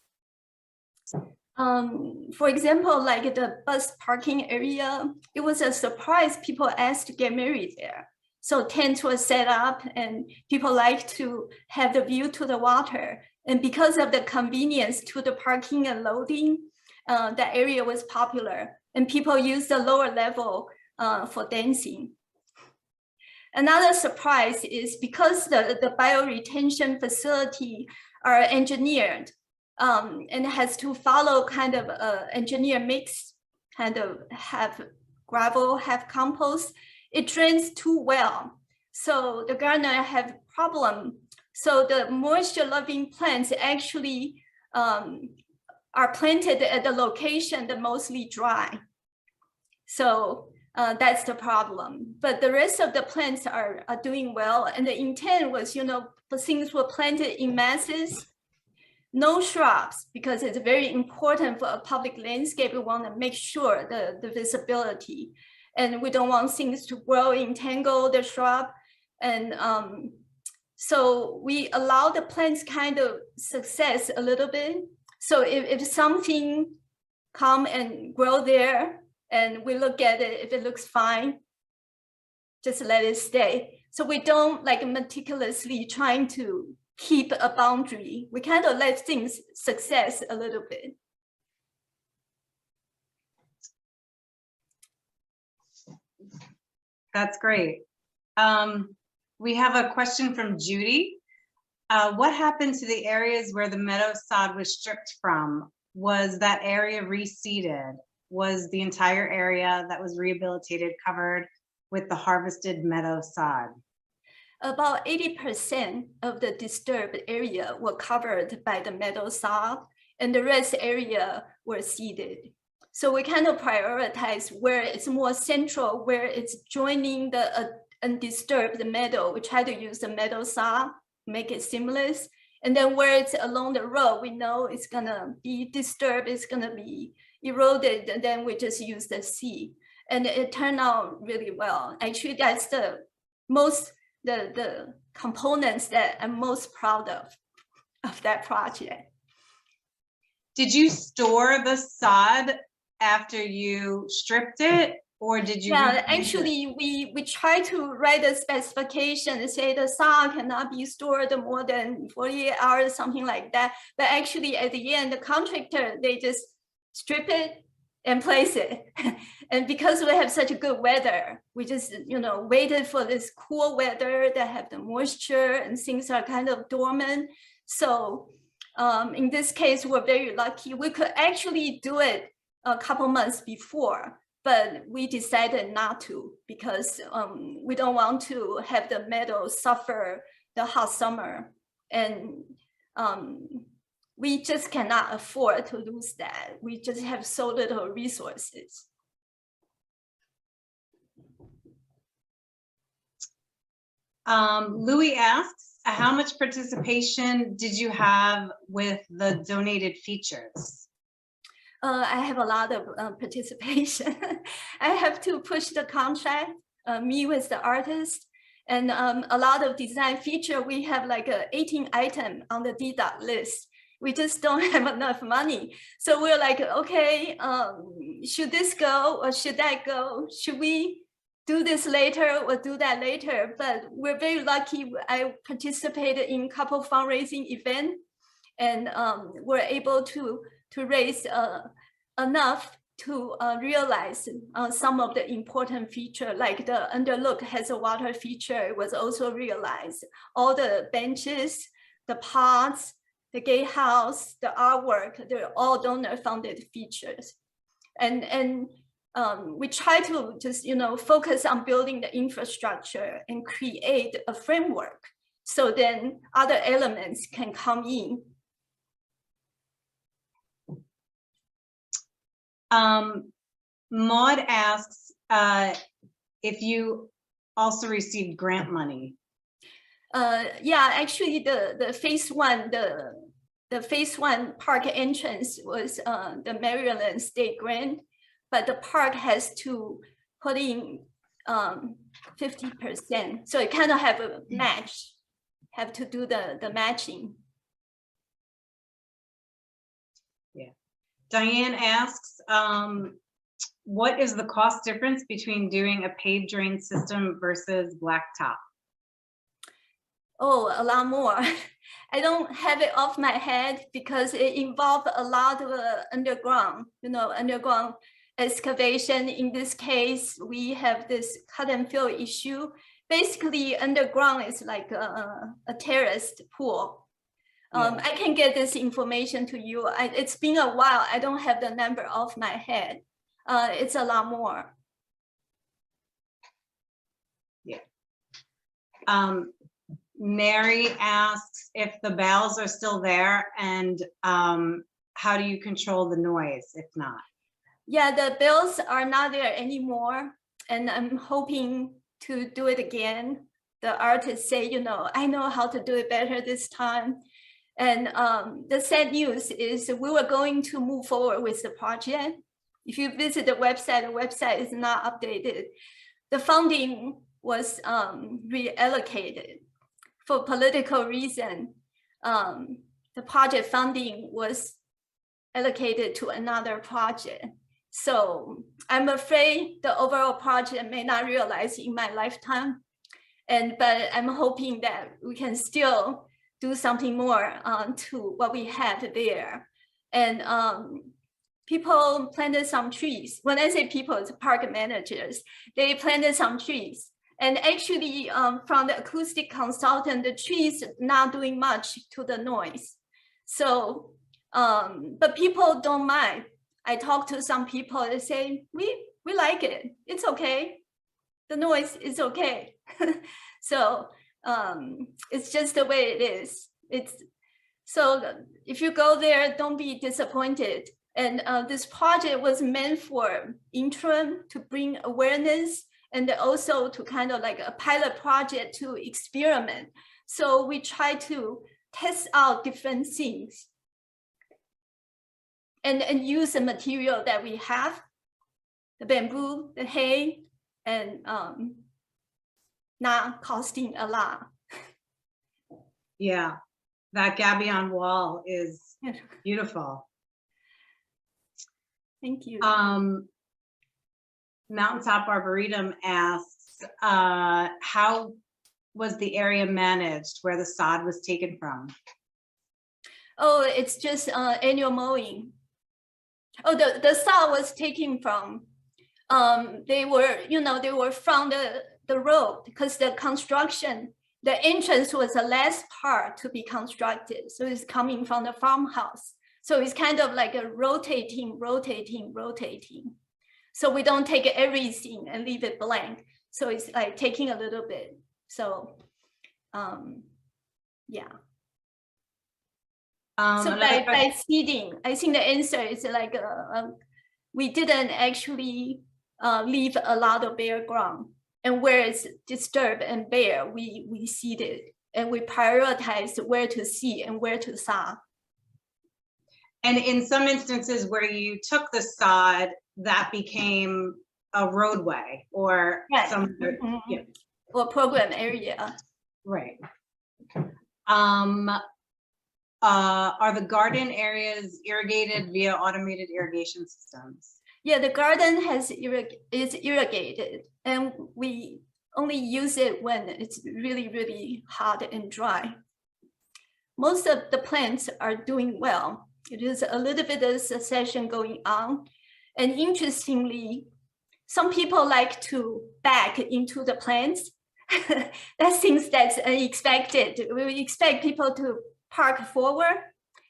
For example, like the bus parking area, it was a surprise. People asked to get married there. So tents were set up and people like to have the view to the water. And because of the convenience to the parking and loading, that area was popular and people used the lower level for dancing. Another surprise is because the bioretention facility are engineered and has to follow kind of engineer mix, kind of have gravel, have compost. It drains too well. So the gardener have problem. So the moisture loving plants actually are planted at the location that mostly dry. So that's the problem. But the rest of the plants are doing well. And the intent was, you know, the things were planted in masses, no shrubs, because it's very important for a public landscape. We want to make sure the visibility. And we don't want things to grow, entangle the shrub. And so we allow the plants kind of success a little bit. So if something come and grow there and we look at it, if it looks fine, just let it stay. So we don't like meticulously trying to keep a boundary. We kind of let things success a little bit. That's great. We have a question from Judy. What happened to the areas where the meadow sod was stripped from? Was that area reseeded? Was the entire area that was rehabilitated covered with the harvested meadow sod? About 80% of the disturbed area were covered by the meadow sod, and the rest area were seeded. So we kind of prioritize where it's more central, where it's joining the undisturbed meadow. We try to use the meadow sod, make it seamless. And then where it's along the road, we know it's gonna be disturbed, it's gonna be eroded, and then we just use the seed. And it turned out really well. Actually, that's the components that I'm most proud of that project. Did you store the sod after you stripped it, or did you? Yeah, actually, we try to write a specification and say the sod cannot be stored more than 48 hours, something like that. But actually, at the end, the contractor, they just strip it and place it. And because we have such a good weather, we just, you know, waited for this cool weather that have the moisture and things are kind of dormant. So in this case, we're very lucky. We could actually do it a couple months before, but we decided not to because we don't want to have the meadow suffer the hot summer. And we just cannot afford to lose that. We just have so little resources. Louis asks, how much participation did you have with the donated features? I have a lot of participation. I have to push the contract, meet with the artist, and a lot of design feature. We have like 18 items on the DDOT list. We just don't have enough money. So we're like, okay, should this go or should that go? Should we do this later or do that later? But we're very lucky. I participated in a couple fundraising events and we're able to raise enough to realize some of the important feature, like the underlook has a water feature. It was also realized. All the benches, the pots, the gatehouse, the artwork, they're all donor-funded features. And we try to just, you know, focus on building the infrastructure and create a framework. So then other elements can come in. Maud asks if you also received grant money. Yeah, actually the phase one, the phase one park entrance was the Maryland state grant, but the park has to put in 50%. So it kind of have a match. have to do the matching. Yeah. Diane asks, what is the cost difference between doing a paved drain system versus blacktop? Oh, a lot more. I don't have it off my head because it involved a lot of underground excavation. In this case, we have this cut and fill issue. Basically, underground is like a terraced pool. I can get this information to you. It's been a while. I don't have the number off my head. It's a lot more. Yeah. Mary asks if the bells are still there and how do you control the noise if not? Yeah, the bells are not there anymore. And I'm hoping to do it again. The artists say, I know how to do it better this time. And the sad news is we were going to move forward with the project. If you visit the website is not updated. The funding was reallocated for political reason. The project funding was allocated to another project. So I'm afraid the overall project may not realize in my lifetime. But I'm hoping that we can still do something more to what we have there. And people planted some trees. When I say people, it's park managers. They planted some trees. And actually, from the acoustic consultant, the trees not doing much to the noise. So, but people don't mind. I talk to some people, they say, we like it. It's okay. The noise is okay. So it's just the way it is. So if you go there, don't be disappointed. And this project was meant for interim to bring awareness and also to kind of like a pilot project to experiment. So we try to test out different things and use the material that we have, the bamboo, the hay, and not costing a lot. Yeah, that gabion wall is beautiful. Thank you. Mountaintop Arboretum asks, how was the area managed where the sod was taken from? Oh, it's just annual mowing. Oh, the sod was taken from, they were from the road because the construction, the entrance was the last part to be constructed. So it's coming from the farmhouse. So it's kind of like a rotating. So we don't take everything and leave it blank. So it's like taking a little bit. So, yeah. So by seeding, I think the answer is like we didn't actually leave a lot of bare ground, and where it's disturbed and bare, we seeded, and we prioritized where to seed and where to sod. And in some instances where you took the sod, that became a roadway or some or program area. Right. Are the garden areas irrigated via automated irrigation systems? Yeah, the garden is irrigated, and we only use it when it's really, really hot and dry. Most of the plants are doing well. It is a little bit of succession going on. And interestingly, some people like to back into the plants. That seems that's unexpected. We expect people to park forward,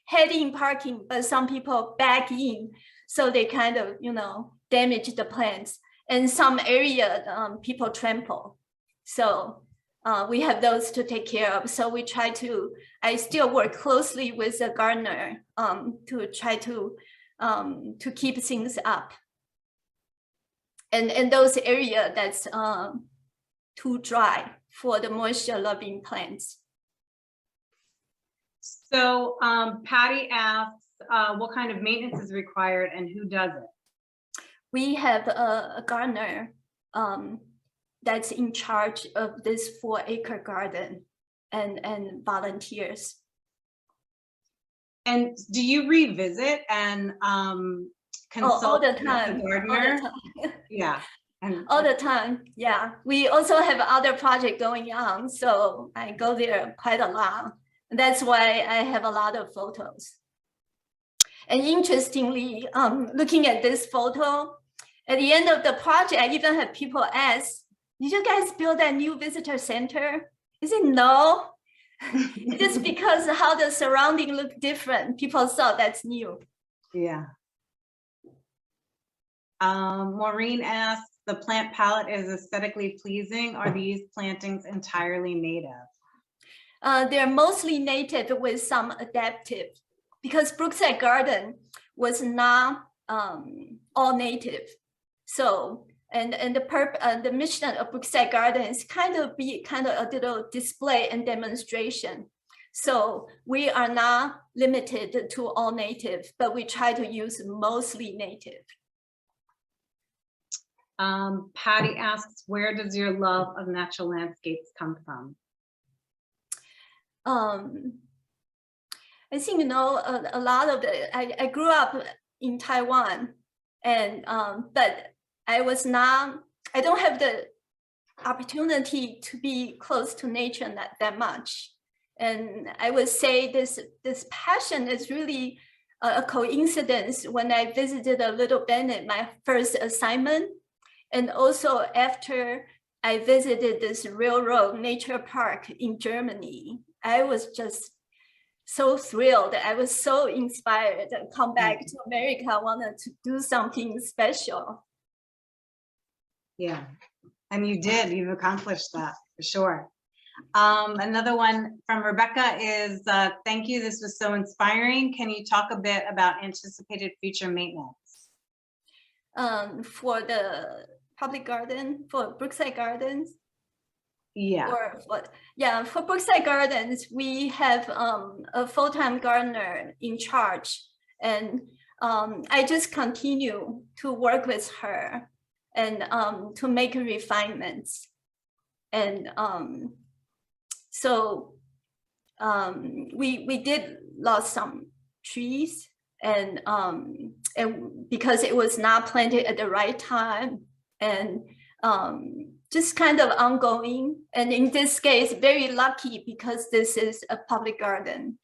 head in parking, but some people back in. So they kind of, damage the plants. And some area, people trample. So we have those to take care of. So we try to, I still work closely with the gardener to try to keep things up. And those areas that's too dry for the moisture loving plants. So Patty asks, what kind of maintenance is required and who does it? We have a gardener that's in charge of this 4-acre garden. and volunteers. And do you revisit and consult all the with time, the gardener? all the time. Yeah. And All the time, yeah. We also have other projects going on, so I go there quite a lot. That's why I have a lot of photos. And interestingly, looking at this photo, at the end of the project, I even have people ask, did you guys build that new visitor center? I said, no. Just because how the surrounding look different, people thought that's new. yeah. Maureen asks, the plant palette is aesthetically pleasing. Are these plantings entirely native? They're mostly native with some adaptive, because Brookside Garden was not all native. So, and the mission of Brookside Garden is kind of a little display and demonstration. So we are not limited to all native, but we try to use mostly native. Patty asks, where does your love of natural landscapes come from? I think, you know, a lot of I grew up in Taiwan, and but I don't have the opportunity to be close to nature that much. And I would say this passion is really a coincidence when I visited a Little Bennet, my first assignment. And also after I visited this railroad nature park in Germany, I was just so thrilled. I was so inspired to come back to America. I wanted to do something special. Yeah, and you did. You've accomplished that for sure. Another one from Rebecca is, thank you. This was so inspiring. Can you talk a bit about anticipated future maintenance? For the public garden, for Brookside Gardens? Yeah. Or what? Yeah, for Brookside Gardens, we have a full-time gardener in charge, and I just continue to work with her and to make refinements. And so we did lost some trees, and because it was not planted at the right time, and just kind of ongoing. And in this case, very lucky because this is a public garden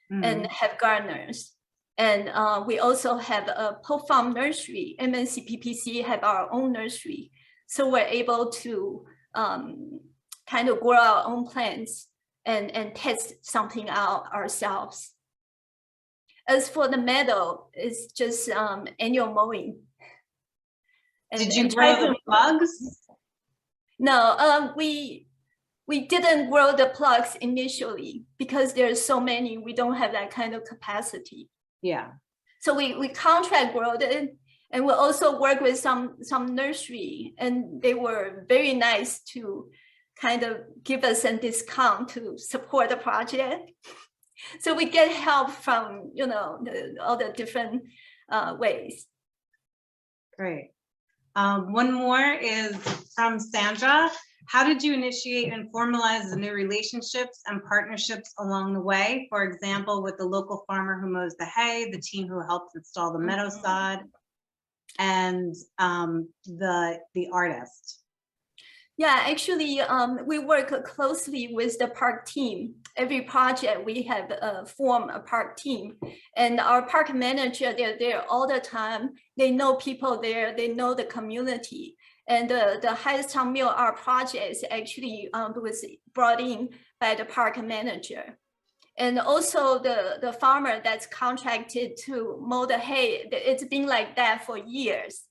and have gardeners. And we also have a Pope Farm nursery. MNC PPC have our own nursery. So we're able to kind of grow our own plants and test something out ourselves. As for the meadow, it's just annual mowing. Did you grow the plugs? No, we didn't grow the plugs initially because there's so many, we don't have that kind of capacity. Yeah. So we contract growed it, and we also work with some nursery, and they were very nice to kind of give us a discount to support the project. So we get help from, you know, all the different ways. Great. One more is from Sandra. How did you initiate and formalize the new relationships and partnerships along the way? For example, with the local farmer who mows the hay, the team who helps install the meadow sod, and the artist. Yeah, actually, we work closely with the park team. Every project we have formed a park team, and our park manager, they're there all the time. They know people there, they know the community. And the highest town meal art project is actually was brought in by the park manager. And also the farmer that's contracted to mow the hay, it's been like that for years.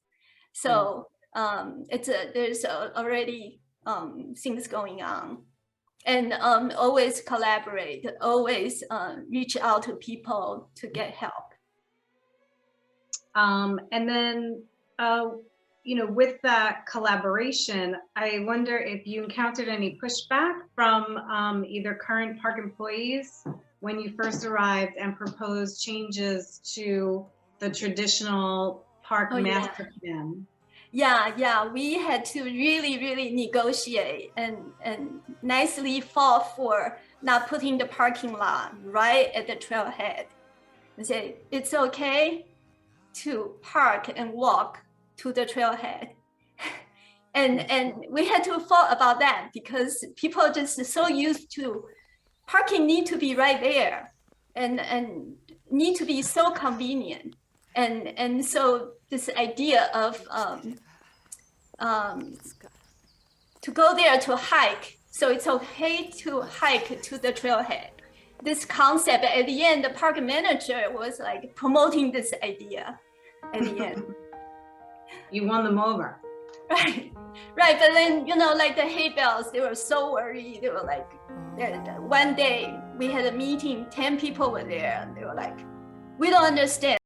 So there's already things going on, and always collaborate, always reach out to people to get help. And then, you know, with that collaboration, I wonder if you encountered any pushback from either current park employees when you first arrived and proposed changes to the traditional park master plan. Yeah, we had to really negotiate and nicely fought for not putting the parking lot right at the trailhead. And say, it's okay to park and walk to the trailhead. And we had to thought about that because people are just so used to parking need to be right there and need to be so convenient. And so this idea of to go there to hike, so it's okay to hike to the trailhead. This concept at the end, the park manager was like promoting this idea at the end. You won them over. Right. But then, like the hay bales, they were so worried. They were like, one day we had a meeting, 10 people were there, and they were like, we don't understand.